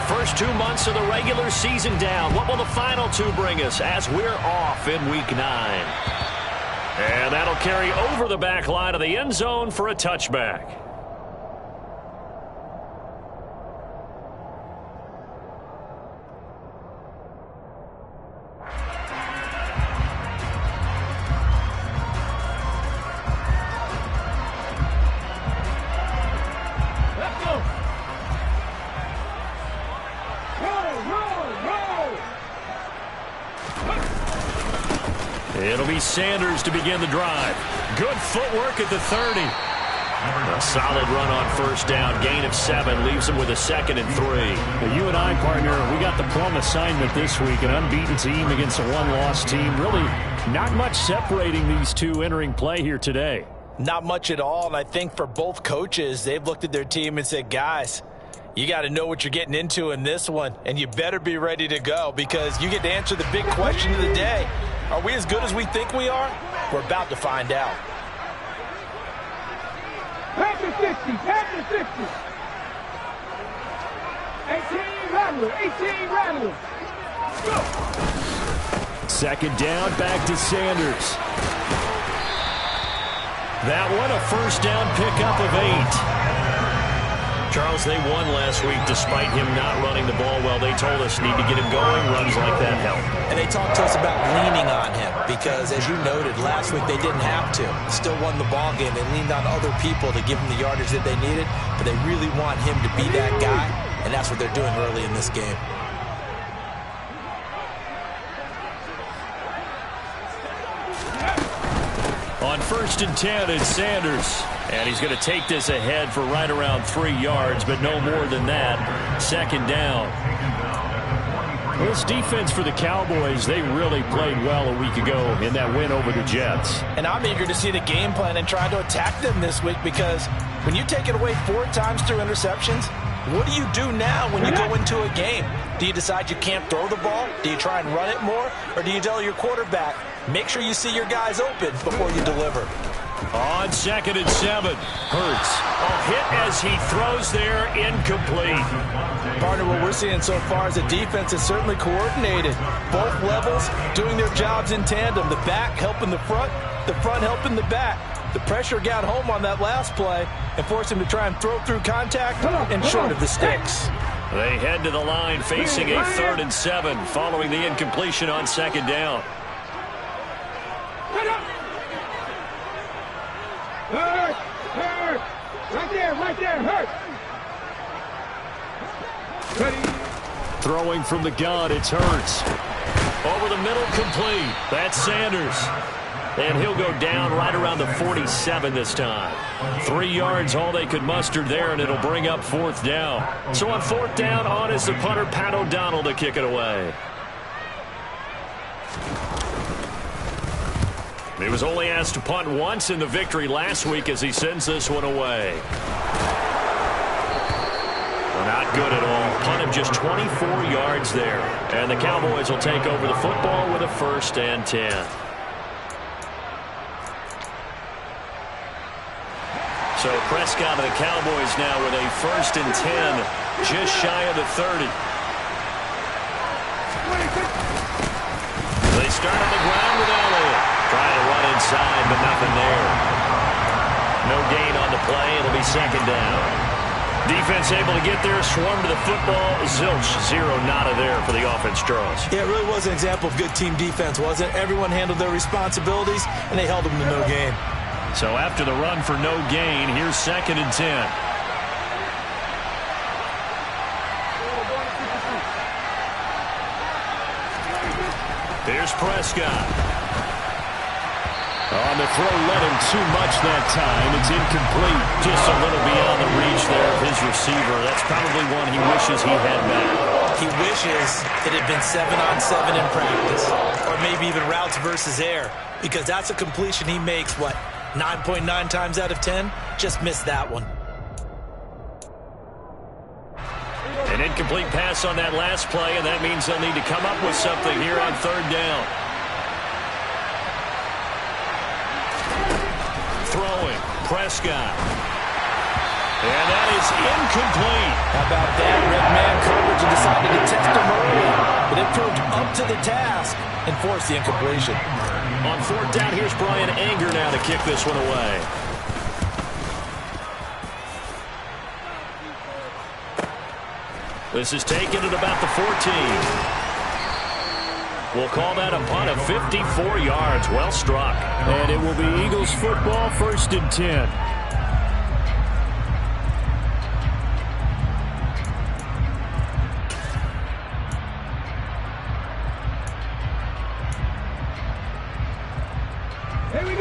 First 2 months of the regular season down. What will the final two bring us as we're off in Week 9? And that'll carry over the back line of the end zone for a touchback. It'll be Sanders to begin the drive. Good footwork at the 30. A solid run on first down. Gain of 7 leaves him with a 2nd and 3. Well, you and I, partner, we got the plum assignment this week. An unbeaten team against a one-loss team. Really not much separating these two entering play here today. Not much at all, and I think for both coaches, they've looked at their team and said, guys, you got to know what you're getting into in this one, and you better be ready to go because you get to answer the big question of the day. Are we as good as we think we are? We're about to find out. Pass the 50, pass the 50. 18 rattler, 18 rattler. Go. Second down, back to Sanders. That one a first down pickup of 8. Charles, they won last week despite him not running the ball well. They told us need to get him going. Runs like that help. And they talked to us about leaning on him because, as you noted, last week they didn't have to. Still won the ball game. They leaned on other people to give him the yardage that they needed, but they really want him to be that guy, and that's what they're doing early in this game. On 1st and 10, it's Sanders. And he's going to take this ahead for right around 3 yards, but no more than that. 2nd down. Well, this defense for the Cowboys, they really played well a week ago in that win over the Jets. And I'm eager to see the game plan and try to attack them this week because when you take it away 4 times through interceptions, what do you do now when you go into a game? Do you decide you can't throw the ball? Do you try and run it more? Or do you tell your quarterback, make sure you see your guys open before you deliver? On 2nd and 7, Hurts. A hit as he throws there, incomplete. Partner, what we're seeing so far is a defense is certainly coordinated. Both levels doing their jobs in tandem. The back helping the front helping the back. The pressure got home on that last play and forced him to try and throw through contact and short of the sticks. They head to the line facing a 3rd and 7 following the incompletion on 2nd down. Hurt! Hurt! Right there, hurt! Ready? Throwing from the gun, it's Hurts. Over the middle, complete. That's Sanders. And he'll go down right around the 47 this time. 3 yards, all they could muster there, and it'll bring up 4th down. So on 4th down, on is the punter, Pat O'Donnell, to kick it away. He was only asked to punt once in the victory last week as he sends this one away. Well, not good at all. Punt of just 24 yards there. And the Cowboys will take over the football with a 1st and 10. So Prescott of the Cowboys now with a 1st and 10, just shy of the 30. They start on the ground with Elliott. Trying to run inside, but nothing there. No gain on the play. It'll be 2nd down. Defense able to get there, swarm to the football. Zilch, 0 nada there for the offense, Charles. Yeah, it really was an example of good team defense, wasn't it? Everyone handled their responsibilities, and they held them to no gain. So after the run for no gain, here's 2nd and 10. Here's Prescott. On the throw, led him too much that time. It's incomplete. Just a little beyond the reach there of his receiver. That's probably one he wishes he had back. He wishes it had been 7-on-7 in practice, or maybe even routes versus air, because that's a completion he makes, 9.9 times out of 10? Just missed that one. An incomplete pass on that last play, and that means they'll need to come up with something here on 3rd down. Throwing, Prescott. And that is incomplete. How about that? Red man coverage and decided to test him early. But it proved up to the task and forced the incompletion. On fourth down, here's Brian Anger now to kick this one away. This is taken at about the 14. We'll call that a punt of 54 yards. Well struck. And it will be Eagles football, 1st and 10.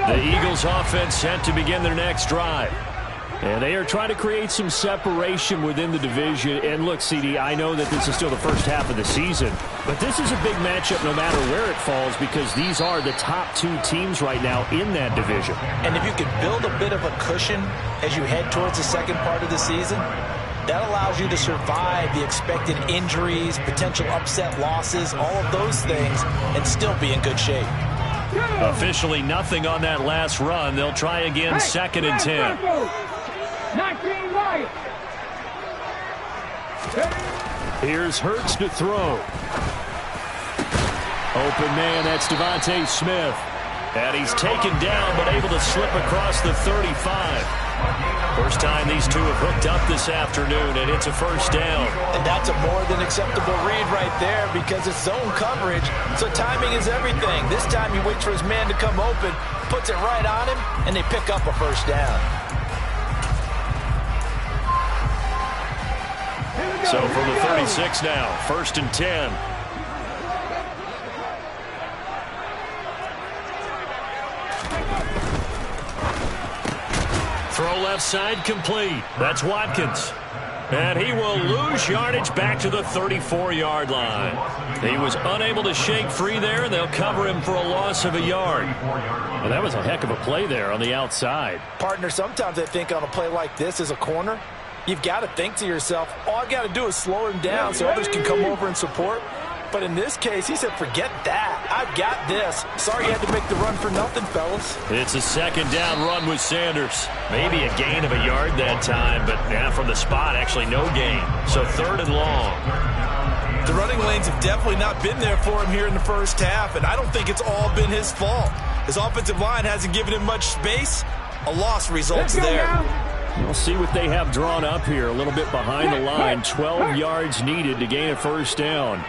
The Eagles offense set to begin their next drive. And they are trying to create some separation within the division. And look, CD, I know that this is still the first half of the season, but this is a big matchup no matter where it falls because these are the top 2 teams right now in that division. And if you could build a bit of a cushion as you head towards the second part of the season, that allows you to survive the expected injuries, potential upset losses, all of those things, and still be in good shape. Officially nothing on that last run. They'll try again, 2nd and 10. 19 Lions. Here's Hurts to throw. Open man, that's Devontae Smith. And he's taken down, but able to slip across the 35. First time these two have hooked up this afternoon, and it's a first down. And that's a more than acceptable read right there because it's zone coverage, so timing is everything. This time he waits for his man to come open, puts it right on him, and they pick up a first down. So from the 36 now, 1st and 10. Throw left side complete. That's Watkins. And he will lose yardage back to the 34-yard line. He was unable to shake free there, and they'll cover him for a loss of a yard. Well, that was a heck of a play there on the outside. Partner, sometimes I think on a play like this as a corner, you've got to think to yourself, all I got to do is slow him down so others can come over and support. But in this case, he said, forget that. I've got this. Sorry you had to make the run for nothing, fellas. It's a 2nd down run with Sanders. Maybe a gain of a yard that time, but yeah, from the spot, actually no gain. So 3rd and long. The running lanes have definitely not been there for him here in the first half, and I don't think it's all been his fault. His offensive line hasn't given him much space. A loss results there. We'll see what they have drawn up here. A little bit behind the line. 12 yards needed to gain a first down.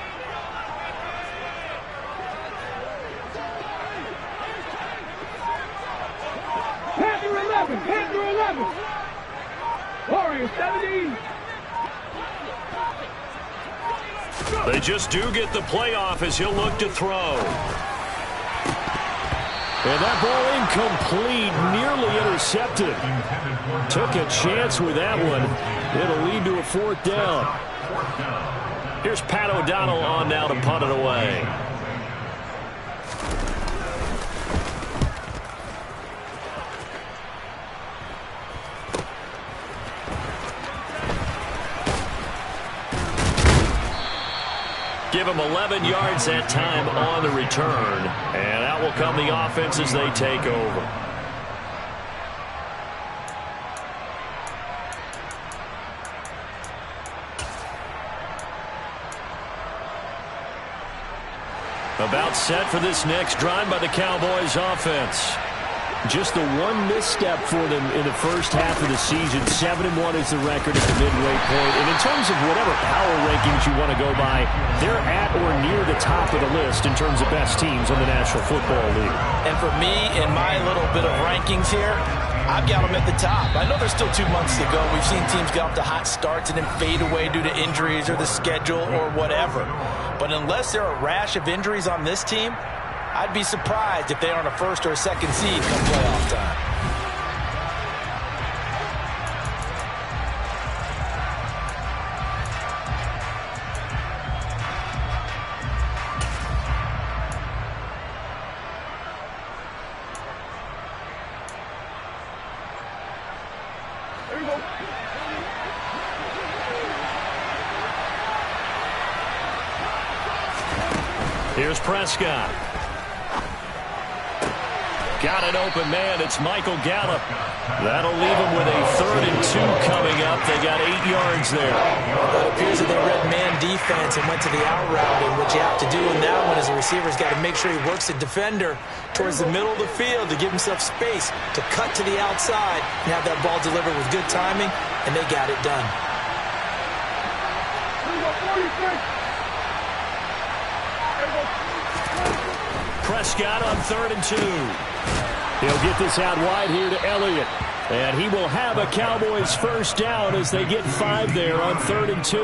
Panther 11. Warriors 17. They just do get the playoff as he'll look to throw. And that ball incomplete, nearly intercepted. Took a chance with that one. It'll lead to a 4th down. Here's Pat O'Donnell on now to punt it away. Give them 11 yards that time on the return. And out will come the offense as they take over. About set for this next drive by the Cowboys offense. Just the one misstep for them in the first half of the season. 7-1 is the record at the midway point. And in terms of whatever power rankings you want to go by, they're at or near the top of the list in terms of best teams in the National Football League. And for me, in my little bit of rankings here, I've got them at the top. I know there's still 2 months to go. We've seen teams get off to hot starts and then fade away due to injuries or the schedule or whatever. But unless there are a rash of injuries on this team, I'd be surprised if they aren't a 1st or a 2nd seed come playoff time. There we go. Here's Prescott. Got an open man. It's Michael Gallup. That'll leave him with a 3rd and 2 coming up. They got 8 yards there. Well, it appears that they read man defense and went to the out route. And what you have to do in that one is a receiver's got to make sure he works the defender towards the middle of the field to give himself space to cut to the outside and have that ball delivered with good timing, and they got it done. Prescott on 3rd and 2. He'll get this out wide here to Elliott. And he will have a Cowboys first down as they get 5 there on 3rd and 2.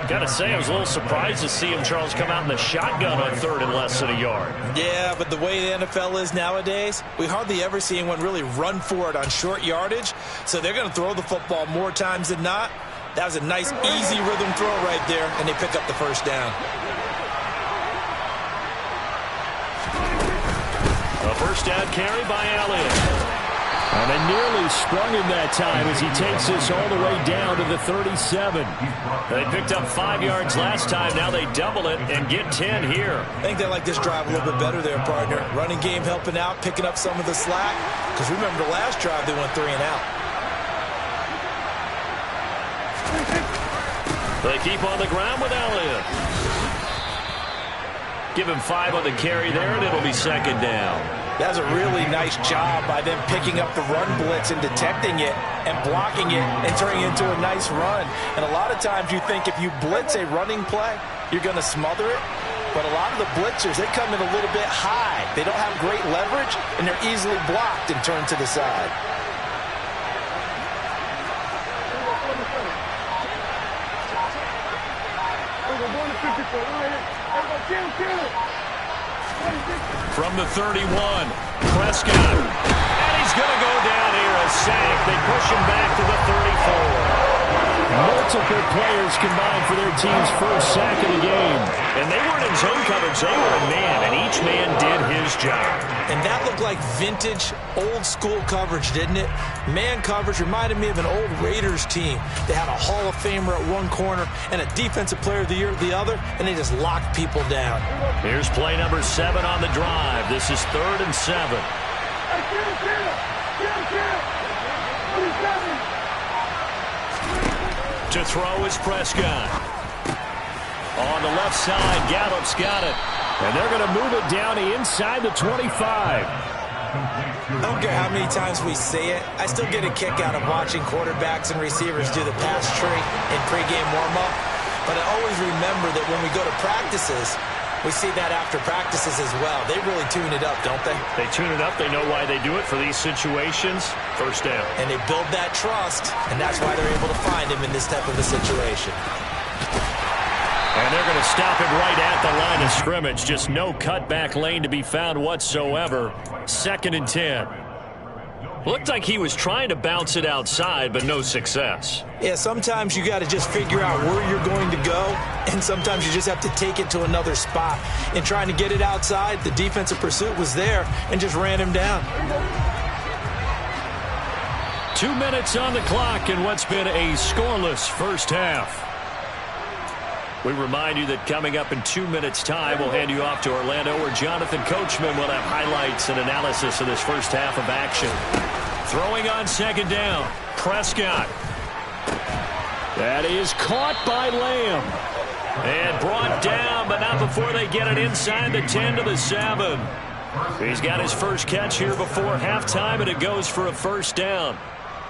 Got to say, I was a little surprised to see him, Charles, come out in the shotgun on 3rd and less than a yard. Yeah, but the way the NFL is nowadays, we hardly ever see anyone really run for it on short yardage. So they're going to throw the football more times than not. That was a nice, easy rhythm throw right there, and they pick up the first down. A first down carry by Elliott. And they nearly sprung him that time as he takes this all the way down to the 37. They picked up 5 yards last time. Now they double it and get 10 here. I think they like this drive a little bit better there, partner. Running game helping out, picking up some of the slack. Because remember the last drive, they went 3 and out. They keep on the ground with Elliott. Give him 5 on the carry there, and it'll be 2nd down. That's a really nice job by them picking up the run blitz and detecting it and blocking it and turning it into a nice run. And a lot of times you think if you blitz a running play, you're going to smother it. But a lot of the blitzers, they come in a little bit high. They don't have great leverage, and they're easily blocked and turned to the side. From the 31, Prescott. And he's going to go down here, a sack. They push him back to the 34. Multiple players combined for their team's first sack of the game. And they weren't in zone coverage. They were in man, and each man did his job. And that looked like vintage, old-school coverage, didn't it? Man coverage reminded me of an old Raiders team. They had a Hall of Famer at one corner and a Defensive Player of the Year at the other, and they just locked people down. Here's play number 7 on the drive. This is 3rd and 7. To throw is Prescott. On the left side, Gallup's got it. And they're going to move it down inside the 25. I don't care how many times we say it, I still get a kick out of watching quarterbacks and receivers do the pass tree in pregame warm-up. But I always remember that when we go to practices, we see that after practices as well. They really tune it up, don't they? They tune it up. They know why they do it for these situations. First down. And they build that trust, and that's why they're able to find him in this type of a situation. And they're going to stop it right at the line of scrimmage. Just no cutback lane to be found whatsoever. 2nd and 10. Looked like he was trying to bounce it outside, but no success. Yeah, sometimes you got to just figure out where you're going to go, and sometimes you just have to take it to another spot. In trying to get it outside, the defensive pursuit was there and just ran him down. 2 minutes on the clock in what's been a scoreless first half. We remind you that coming up in 2 minutes' time, we'll hand you off to Orlando, where Jonathan Coachman will have highlights and analysis of this first half of action. Throwing on 2nd down, Prescott. That is caught by Lamb. And brought down, but not before they get it inside the 10 to the 7. He's got his first catch here before halftime, and it goes for a first down.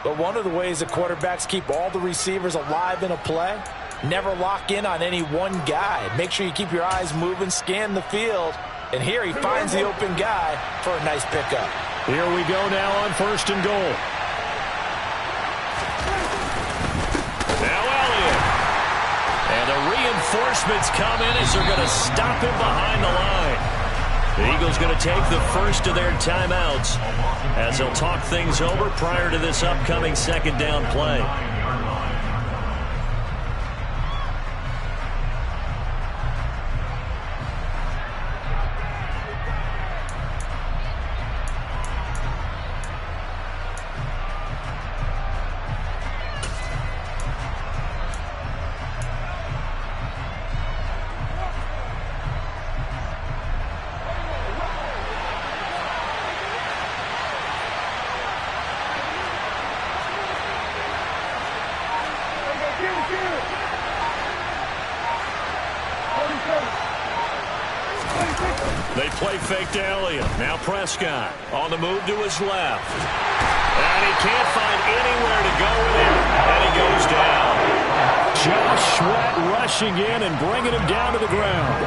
But one of the ways the quarterbacks keep all the receivers alive in a play, never lock in on any one guy. Make sure you keep your eyes moving, scan the field. And here he finds the open guy for a nice pickup. Here we go now on 1st and goal. Now Elliott. And the reinforcements come in as they're going to stop him behind the line. The Eagles going to take the first of their timeouts as they'll talk things over prior to this upcoming 2nd down play. play fake to Elliott. Now Prescott on the move to his left. And he can't find anywhere to go with it. And he goes down. Josh Sweat rushing in and bringing him down to the ground.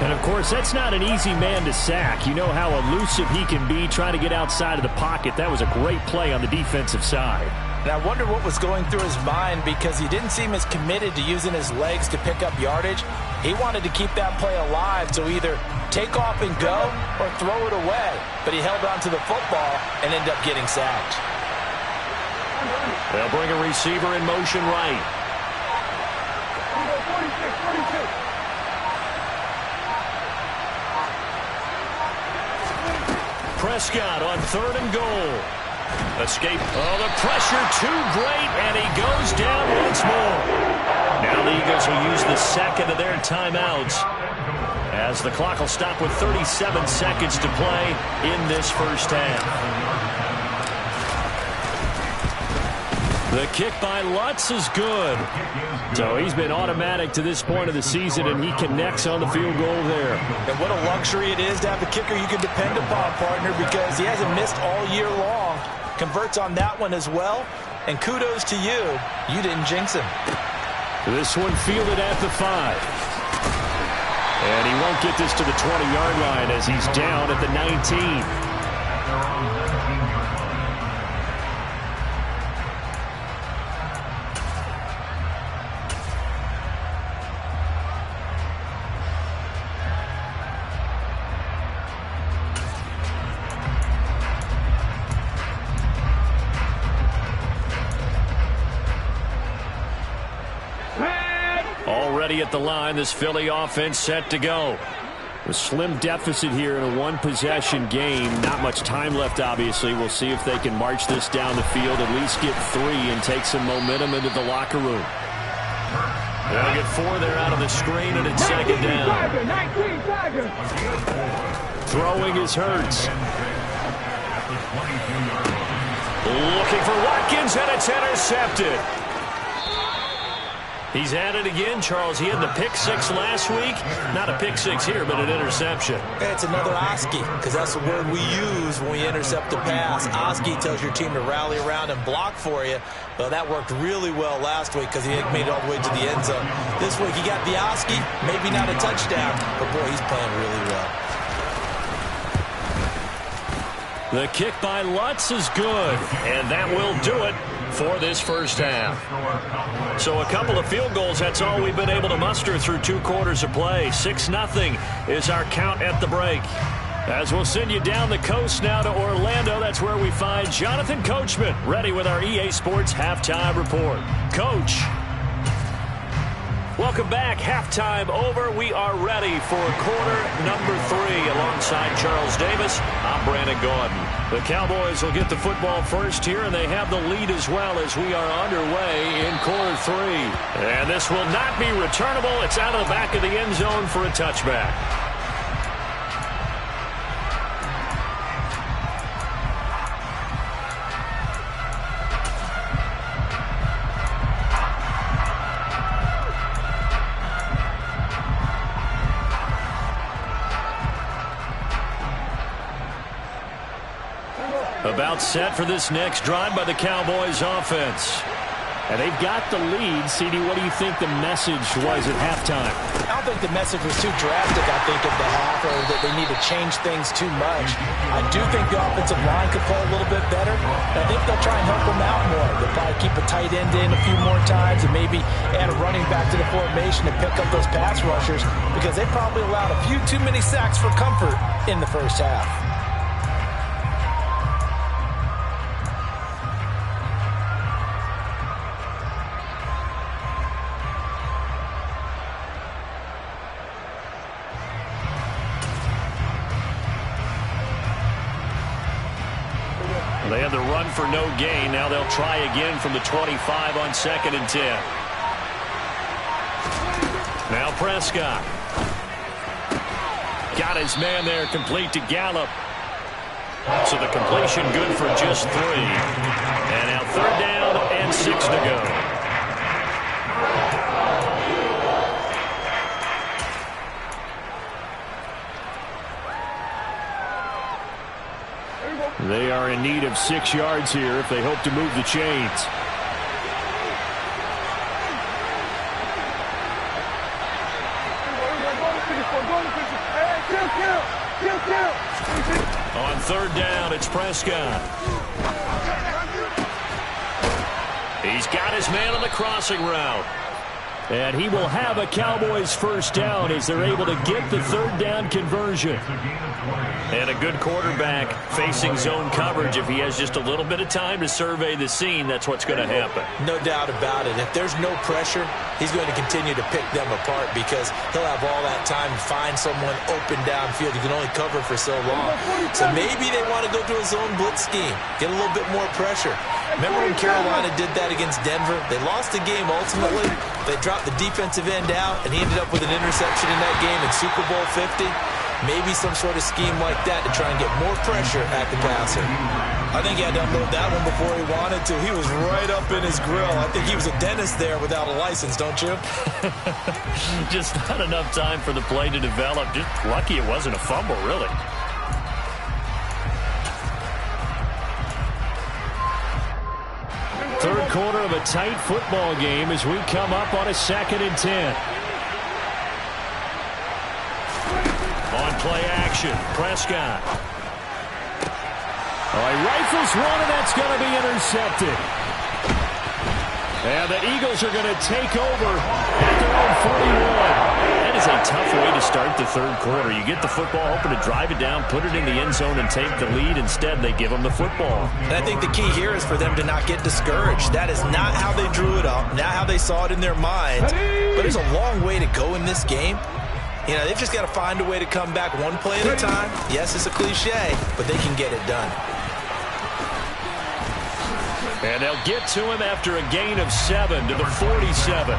And, of course, that's not an easy man to sack. You know how elusive he can be trying to get outside of the pocket. That was a great play on the defensive side. And I wonder what was going through his mind, because he didn't seem as committed to using his legs to pick up yardage. He wanted to keep that play alive, so either take off and go or throw it away. But he held on to the football and ended up getting sacked. They'll bring a receiver in motion right. 46. Prescott on 3rd and goal. Escape. Oh, the pressure too great, and he goes down once more. Now the Eagles will use the second of their timeouts, as the clock will stop with 37 seconds to play in this first half. The kick by Lutz is good. So he's been automatic to this point of the season, and he connects on the field goal there. And what a luxury it is to have a kicker you can depend upon, partner, because he hasn't missed all year long. Converts on that one as well, and kudos to you. You didn't jinx him. This one fielded at the 5. And he won't get this to the 20-yard line as he's down at the 19. Already at the line, this Philly offense set to go. A slim deficit here in a one-possession game. Not much time left, obviously. We'll see if they can march this down the field, at least get 3 and take some momentum into the locker room. They'll get 4 there out of the screen, and it's second down. Throwing is Hurts. Looking for Watkins, and it's intercepted. He's at it again, Charles. He had the pick 6 last week. Not a pick 6 here, but an interception. It's another Oski, because that's the word we use when we intercept a pass. Oski tells your team to rally around and block for you. Well, that worked really well last week because he made it all the way to the end zone. This week he got the Oski, maybe not a touchdown, but boy, he's playing really well. The kick by Lutz is good, and that will do it for this first half. So a couple of field goals, that's all we've been able to muster through 2 quarters of play. 6-0 is our count at the break. As we'll send you down the coast now to Orlando, that's where we find Jonathan Coachman, ready with our EA Sports Halftime Report. Coach. Welcome back. Halftime over. We are ready for quarter number 3 alongside Charles Davis. I'm Brandon Gordon. The Cowboys will get the football first here, and they have the lead as well as we are underway in quarter 3. And this will not be returnable. It's out of the back of the end zone for a touchback. About set for this next drive by the Cowboys offense. And they've got the lead. CD, what do you think the message was at halftime? I don't think the message was too drastic, I think, at the half, or that they need to change things too much. I do think the offensive line could play a little bit better. I think they'll try and help them out more. They'll probably keep a tight end in a few more times and maybe add a running back to the formation and pick up those pass rushers, because they probably allowed a few too many sacks for comfort in the first half. They had the run for no gain. Now they'll try again from the 25 on 2nd and 10. Now Prescott. Got his man there, complete to Gallup. So the completion good for just 3. And now 3rd down and 6 to go. They are in need of 6 yards here if they hope to move the chains. On third down, it's Prescott. He's got his man on the crossing route. And he will have a Cowboys first down as they're able to get the third down conversion. And a good quarterback facing zone coverage. If he has just a little bit of time to survey the scene, that's what's going to happen. No doubt about it. If there's no pressure, he's going to continue to pick them apart because he'll have all that time to find someone open downfield. You can only cover for so long. So maybe they want to go to a zone blitz scheme, get a little bit more pressure. Remember when Carolina did that against Denver? They lost the game ultimately. They dropped the defensive end out, and he ended up with an interception in that game in Super Bowl 50. Maybe some sort of scheme like that to try and get more pressure at the passer. I think he had to unload that one before he wanted to. He was right up in his grill. I think he was a dentist there without a license, don't you? Just not enough time for the play to develop. Just lucky it wasn't a fumble, really. Third quarter of a tight football game as we come up on a 2nd and 10. On play action, Prescott. He rifles one, and that's going to be intercepted. And the Eagles are going to take over at their own 41. That is a tough way to start the third quarter. You get the football, hoping to drive it down, put it in the end zone, and take the lead. Instead, they give them the football. And I think the key here is for them to not get discouraged. That is not how they drew it up, not how they saw it in their minds. But there's a long way to go in this game. You know, they've just got to find a way to come back one play at a time. Yes, it's a cliche, but they can get it done. And they'll get to him after a gain of 7 to the 47.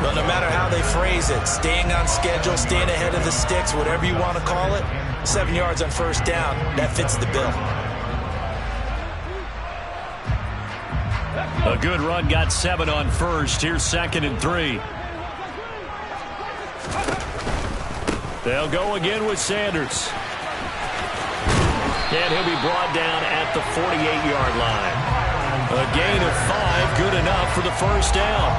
Well, no matter how they phrase it, staying on schedule, staying ahead of the sticks, whatever you want to call it, 7 yards on first down, that fits the bill. A good run got 7 on first. Here's 2nd and 3. They'll go again with Sanders. And he'll be brought down at the 48-yard line. A gain of 5, good enough for the first down.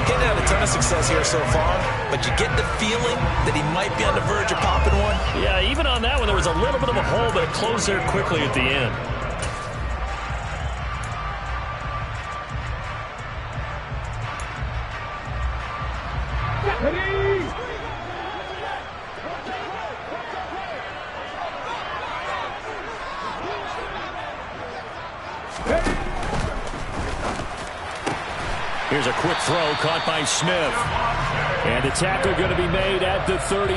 Getting had a ton of success here so far, but you get the feeling that he might be on the verge of popping one. Yeah, even on that one, there was a little bit of a hole, but it closed there quickly at the end. Here's a quick throw caught by Smith. And the tackle going to be made at the 38.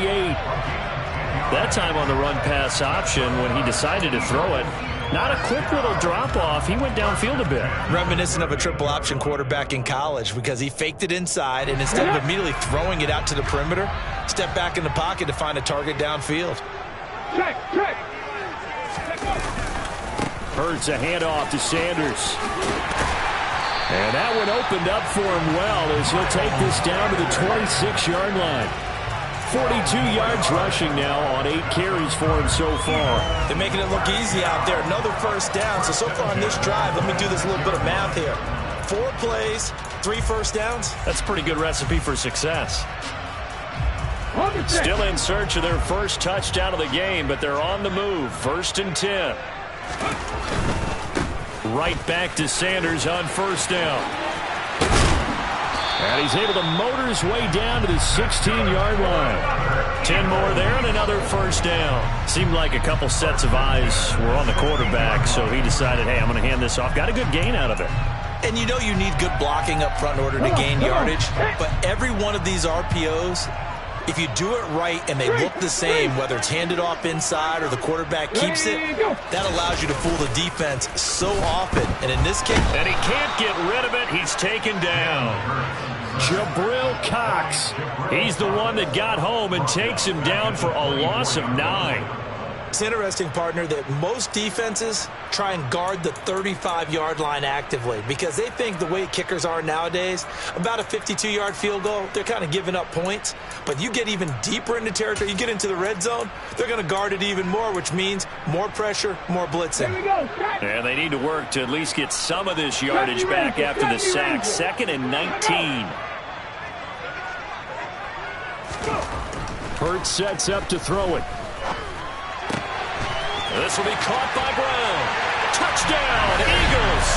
That time on the run-pass option when he decided to throw it. Not a quick little drop-off. He went downfield a bit. Reminiscent of a triple option quarterback in college because he faked it inside, and instead of immediately throwing it out to the perimeter, stepped back in the pocket to find a target downfield. Hurts a handoff to Sanders. And that one opened up for him well as he'll take this down to the 26-yard line. 42 yards rushing now on 8 carries for him so far. They're making it look easy out there. Another first down. So far on this drive, let me do this little bit of math here. 4 plays, 3 first downs. That's a pretty good recipe for success. Still in search of their first touchdown of the game, but they're on the move. 1st and 10. Right back to Sanders on first down. And he's able to motor his way down to the 16-yard line. 10 more there and another first down. Seemed like a couple sets of eyes were on the quarterback, so he decided, hey, I'm going to hand this off. Got a good gain out of it. And you know you need good blocking up front in order to gain yardage. But every one of these RPOs, if you do it right and they look the same, whether it's handed off inside or the quarterback keeps it, that allows you to fool the defense so often. And in this case... And he can't get rid of it. He's taken down. Jabril Cox. He's the one that got home and takes him down for a loss of 9. It's interesting, partner, that most defenses try and guard the 35-yard line actively because they think the way kickers are nowadays, about a 52-yard field goal, they're kind of giving up points. But you get even deeper into territory, you get into the red zone, they're going to guard it even more, which means more pressure, more blitzing. Here we go. And they need to work to at least get some of this yardage back after the sack. 2nd and 19. Hurts sets up to throw it. This will be caught by Brown. Touchdown, Eagles.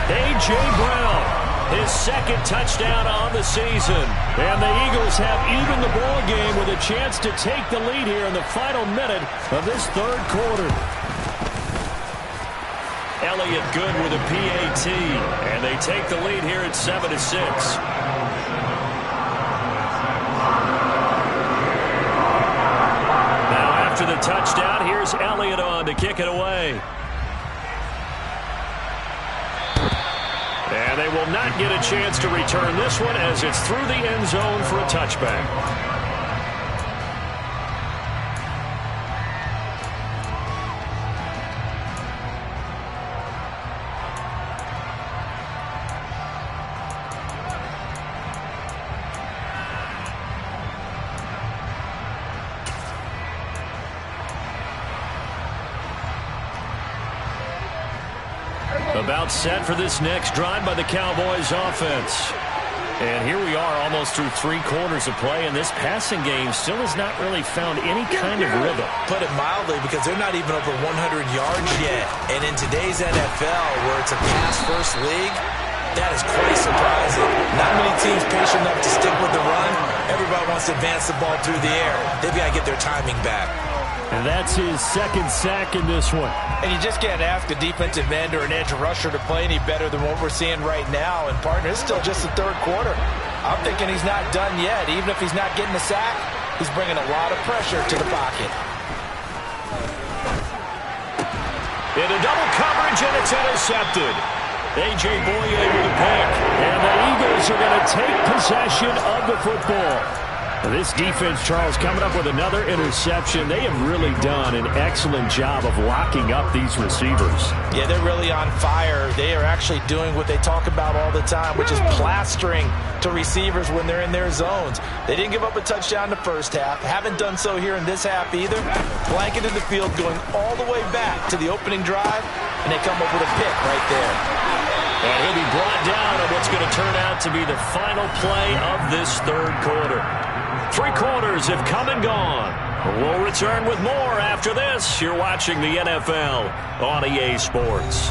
A.J. Brown, his 2nd touchdown on the season. And the Eagles have evened the ball game with a chance to take the lead here in the final minute of this 3rd quarter. Elliott good with a PAT. And they take the lead here at 7-6. After the touchdown, here's Elliott on to kick it away. And they will not get a chance to return this one as it's through the end zone for a touchback. About set for this next drive by the Cowboys offense. And here we are almost through 3 quarters of play, and this passing game still has not really found any kind of rhythm. Put it mildly, because they're not even over 100 yards yet. And in today's NFL, where it's a pass-first league, that is quite surprising. Not many teams patient enough to stick with the run. Everybody wants to advance the ball through the air. They've got to get their timing back. And that's his 2nd sack in this one. And you just can't ask a defensive end or an edge rusher to play any better than what we're seeing right now. And, partner, it's still just the 3rd quarter. I'm thinking he's not done yet. Even if he's not getting a sack, he's bringing a lot of pressure to the pocket. Into double coverage, and it's intercepted. A.J. Boy with a pick. And the Eagles are going to take possession of the football. This defense, Charles, coming up with another interception. They have really done an excellent job of locking up these receivers. Yeah, they're really on fire. They are actually doing what they talk about all the time, which is plastering to receivers when they're in their zones. They didn't give up a touchdown in the first half. Haven't done so here in this half either. Blanketed the field going all the way back to the opening drive, and they come up with a pick right there. And he'll be brought down on what's going to turn out to be the final play of this 3rd quarter. 3 quarters have come and gone. We'll return with more after this. You're watching the NFL on EA Sports.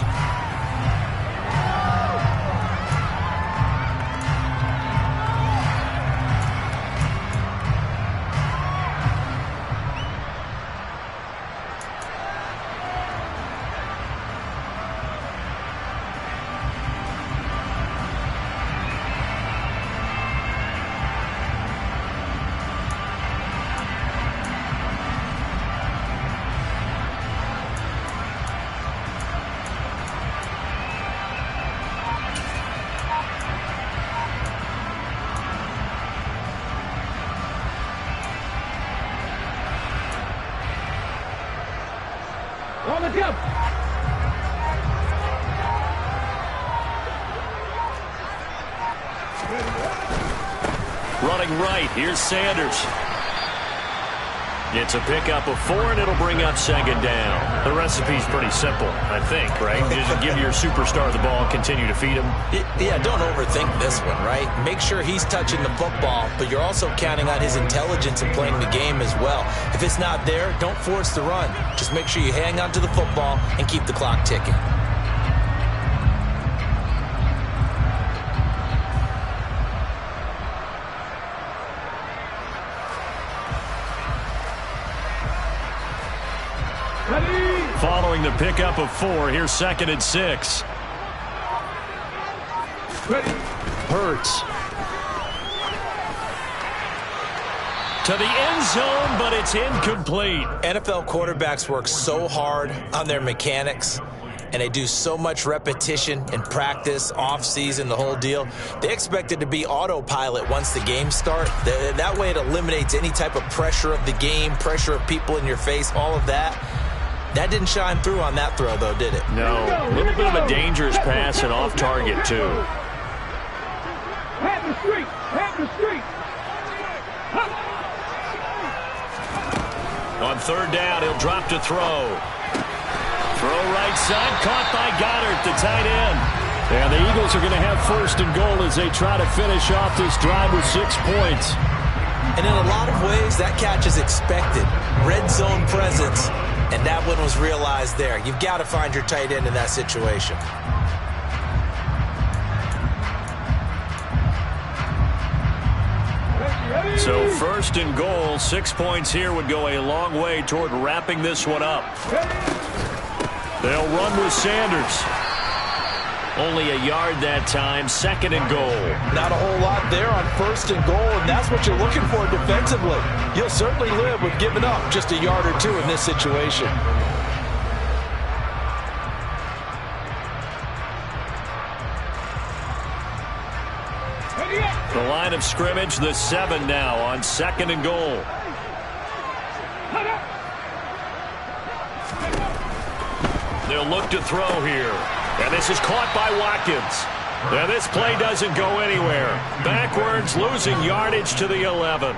On the jump. Running right, here's Sanders. It's a pickup of 4, and it'll bring up 2nd down. The recipe's pretty simple, I think, right? Just give your superstar the ball, continue to feed him. Yeah, don't overthink this one, right? Make sure he's touching the football, but you're also counting on his intelligence in playing the game as well. If it's not there, don't force the run. Just make sure you hang on to the football and keep the clock ticking. Following the pickup of 4, here's 2nd and 6. Hurts. To the end zone, but it's incomplete. NFL quarterbacks work so hard on their mechanics. and they do so much repetition in practice, off-season, the whole deal. They expect it to be autopilot once the games start. That way it eliminates any type of pressure of the game, pressure of people in your face, all of that. That didn't shine through on that throw, though, did it? No, a little bit of a dangerous pass and off target, too. Have the street! Have the street! On third down, he'll drop to throw. Throw right side, caught by Goddard, the tight end. And the Eagles are going to have first and goal as they try to finish off this drive with 6 points. And in a lot of ways, that catch is expected. Red zone presence, and that one was realized there. You've got to find your tight end in that situation. So first and goal, 6 points here would go a long way toward wrapping this one up. They'll run with Sanders. Only a yard that time, second and goal. Not a whole lot there on first and goal, and that's what you're looking for defensively. You'll certainly live with giving up just a yard or two in this situation. The line of scrimmage, the 7 now on second and goal. They'll look to throw here. And this is caught by Watkins. And this play doesn't go anywhere. Backwards, losing yardage to the 11.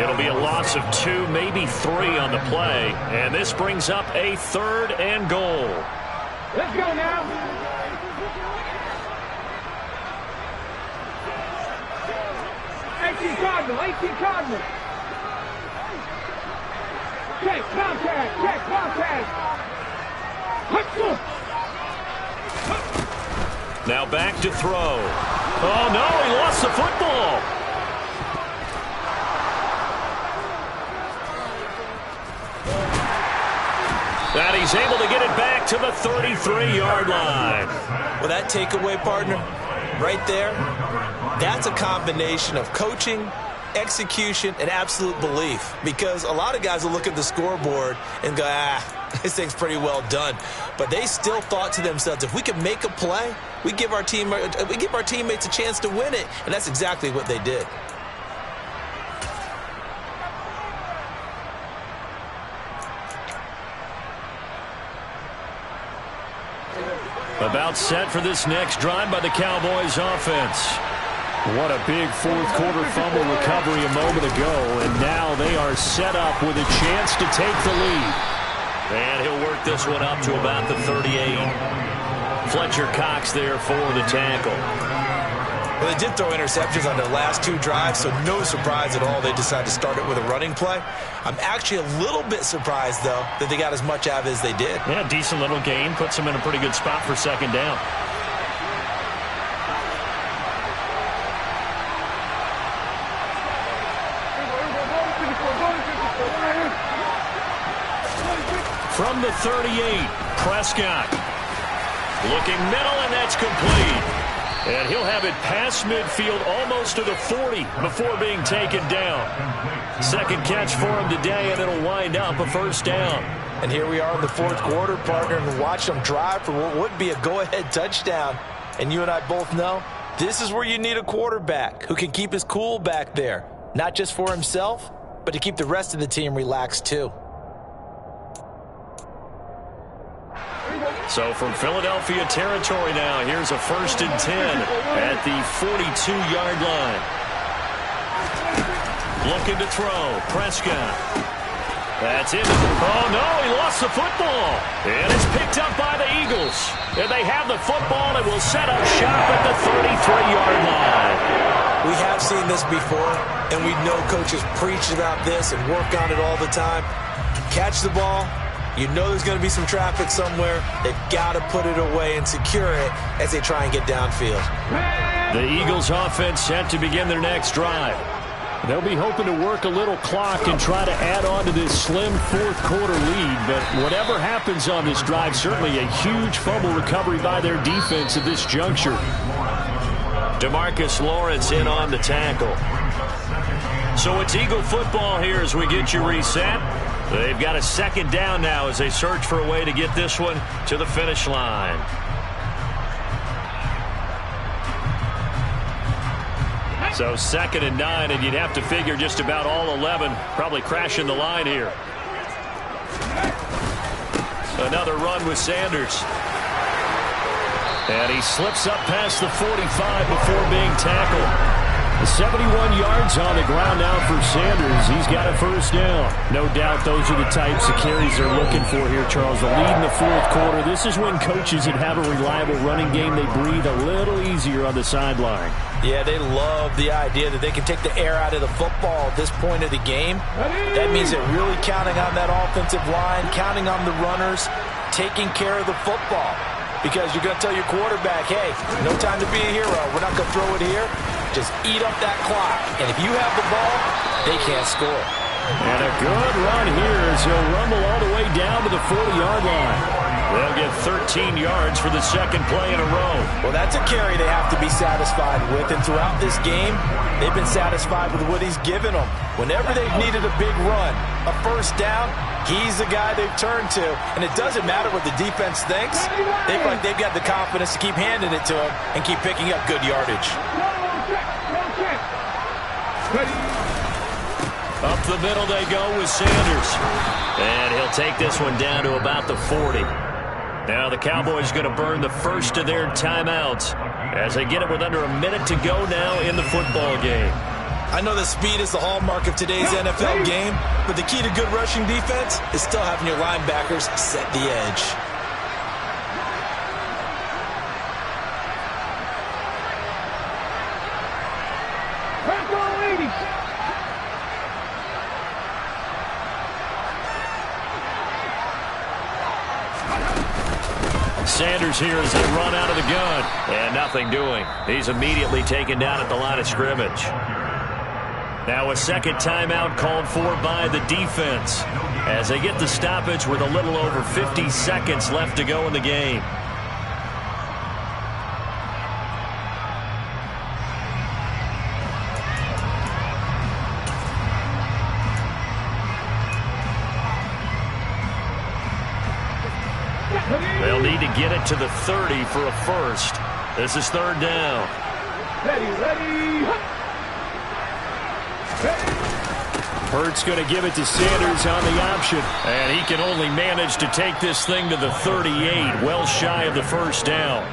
It'll be a loss of 2, maybe 3 on the play. And this brings up a third and goal. Let's go now. 18 Cardinal, 18 Cardinal. Check contact, check contact. Now back to throw. Oh, no, he lost the football. And he's able to get it back to the 33-yard line. Well, that takeaway, partner, right there, that's a combination of coaching, execution, and absolute belief. Because a lot of guys will look at the scoreboard and go, this thing's pretty well done. But they still thought to themselves, if we can make a play, we give our teammates a chance to win it. And that's exactly what they did. About set for this next drive by the Cowboys offense. What a big fourth quarter fumble recovery a moment ago, and now they are set up with a chance to take the lead. And he'll work this one up to about the 38. Fletcher Cox there for the tackle. Well, they did throw interceptions on their last 2 drives, so no surprise at all they decided to start it with a running play. I'm actually a little bit surprised, though, that they got as much out of it as they did. Yeah, decent little game. Puts them in a pretty good spot for second down. From the 38, Prescott. Looking middle, and that's complete. And he'll have it past midfield almost to the 40 before being taken down. Second catch for him today, and it'll wind up a first down. And here we are in the fourth quarter, partner, and watch them drive for what would be a go-ahead touchdown. And you and I both know this is where you need a quarterback who can keep his cool back there. Not just for himself, but to keep the rest of the team relaxed too. So from Philadelphia territory now, here's a 1st and 10 at the 42-yard line. Looking to throw, Prescott. That's it. Oh, no, he lost the football. And it's picked up by the Eagles. And they have the football and will set up shop at the 33-yard line. We have seen this before, and we know coaches preach about this and work on it all the time. Catch the ball. You know there's going to be some traffic somewhere. They've got to put it away and secure it as they try and get downfield. The Eagles offense set to begin their next drive. They'll be hoping to work a little clock and try to add on to this slim fourth quarter lead. But whatever happens on this drive, certainly a huge fumble recovery by their defense at this juncture. DeMarcus Lawrence in on the tackle. So it's Eagle football here as we get you reset. They've got a second down now as they search for a way to get this one to the finish line. So 2nd and 9, and you'd have to figure just about all 11 probably crashing the line here. Another run with Sanders. And he slips up past the 45 before being tackled. 71 yards on the ground now for Sanders. He's got a first down. No doubt those are the types of carries they're looking for here, Charles. The lead in the fourth quarter. This is when coaches that have a reliable running game, they breathe a little easier on the sideline. Yeah, they love the idea that they can take the air out of the football at this point of the game. That means they're really counting on that offensive line, counting on the runners, taking care of the football. Because you're going to tell your quarterback, hey, no time to be a hero. We're not going to throw it here. Just eat up that clock. And if you have the ball, they can't score. And a good run here as he'll rumble all the way down to the 40-yard line. They'll get 13 yards for the second play in a row. Well, that's a carry they have to be satisfied with. And throughout this game, they've been satisfied with what he's given them. Whenever they've needed a big run, a first down, he's the guy they've turned to. And it doesn't matter what the defense thinks. They feel like they've got the confidence to keep handing it to him and keep picking up good yardage. Up the middle they go with Sanders. And he'll take this one down to about the 40. Now the Cowboys going to burn the first of their timeouts as they get it with under a minute to go now in the football game. I know that speed is the hallmark of today's NFL game, but the key to good rushing defense is still having your linebackers set the edge. Sanders here as they run out of the gun. And nothing doing. He's immediately taken down at the line of scrimmage. Now a second timeout called for by the defense as they get the stoppage with a little over 50 seconds left to go in the game. They'll need to get it to the 30 for a first. This is third down. Ready. Hurts going to give it to Sanders on the option. And he can only manage to take this thing to the 38, well shy of the first down.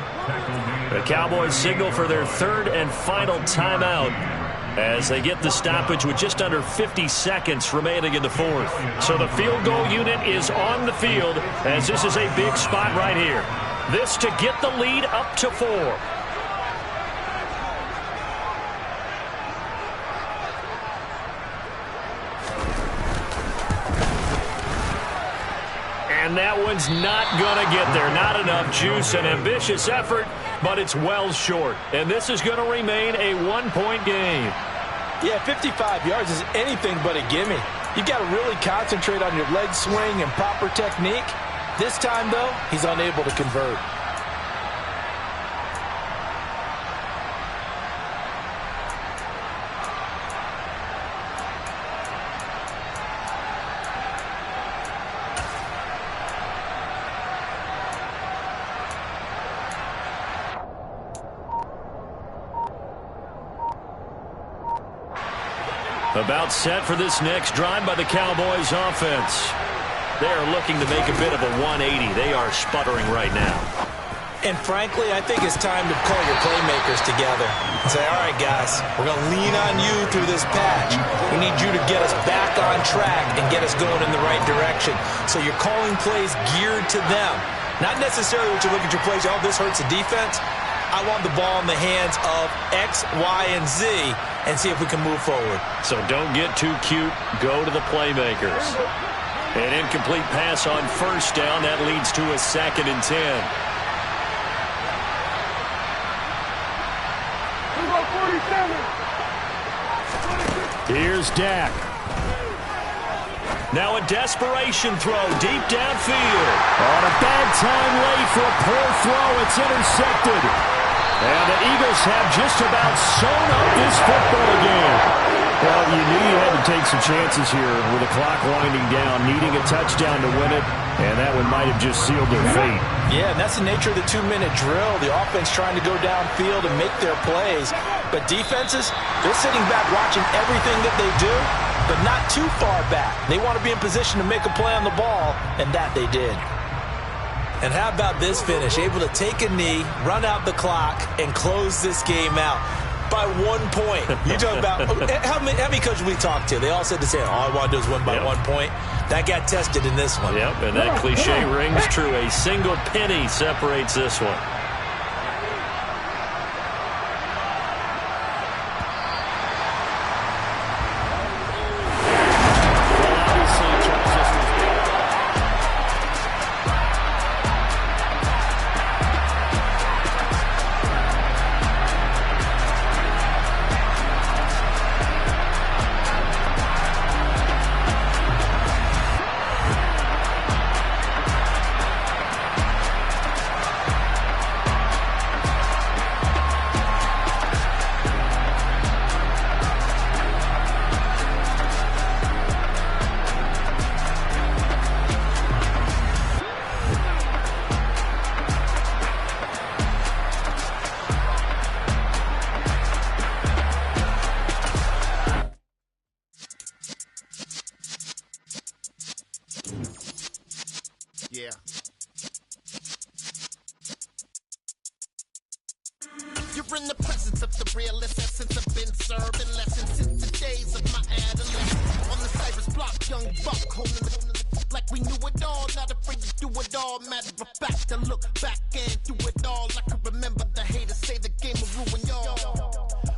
The Cowboys signal for their third and final timeout as they get the stoppage with just under 50 seconds remaining in the fourth. So the field goal unit is on the field as this is a big spot right here. This to get the lead up to 4. And that one's not going to get there. Not enough juice. An ambitious effort, but it's well short. And this is going to remain a one-point game. Yeah, 55 yards is anything but a gimme. You've got to really concentrate on your leg swing and proper technique. This time, though, he's unable to convert. About set for this next drive by the Cowboys offense. They are looking to make a bit of a 180. They are sputtering right now. And frankly, I think it's time to call your playmakers together and say, all right, guys, we're going to lean on you through this patch. We need you to get us back on track and get us going in the right direction. So you're calling plays geared to them. Not necessarily what you look at your plays, oh, this hurts the defense. I want the ball in the hands of X, Y, and Z and see if we can move forward. So don't get too cute. Go to the playmakers. An incomplete pass on first down. That leads to a 2nd and 10. Here's Dak. Now a desperation throw deep downfield. On a bad time late for a poor throw. It's intercepted. And the Eagles have just about sewn up this football game. Well, you knew you had to take some chances here with the clock winding down, needing a touchdown to win it, and that one might have just sealed their fate. Yeah, and that's the nature of the 2-minute drill. The offense trying to go downfield and make their plays. But defenses, they're sitting back watching everything that they do, but not too far back. They want to be in position to make a play on the ball, and that they did. And how about this finish? Able to take a knee, run out the clock, and close this game out by 1 point. You talk about how many coaches we talked to? They all said the same. All I want to do is win by 1 point. That got tested in this one. Yep, and that cliche rings true. A single penny separates this one. Yeah. You're in the presence of the realest essence. I've been serving lessons since the days of my adolescence. On the Cypress block, young buck holding the like we knew it all, not afraid to do it all. Matter of fact, to look back and do it all. I can remember the haters say the game will ruin y'all.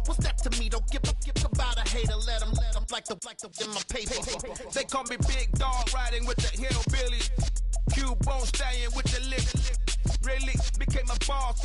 What's that to me? Don't give about a hater. Let them like the in my paper. They call me Big Dog, riding with the hillbillies. Cube bone stallion with the lick. Really became a boss.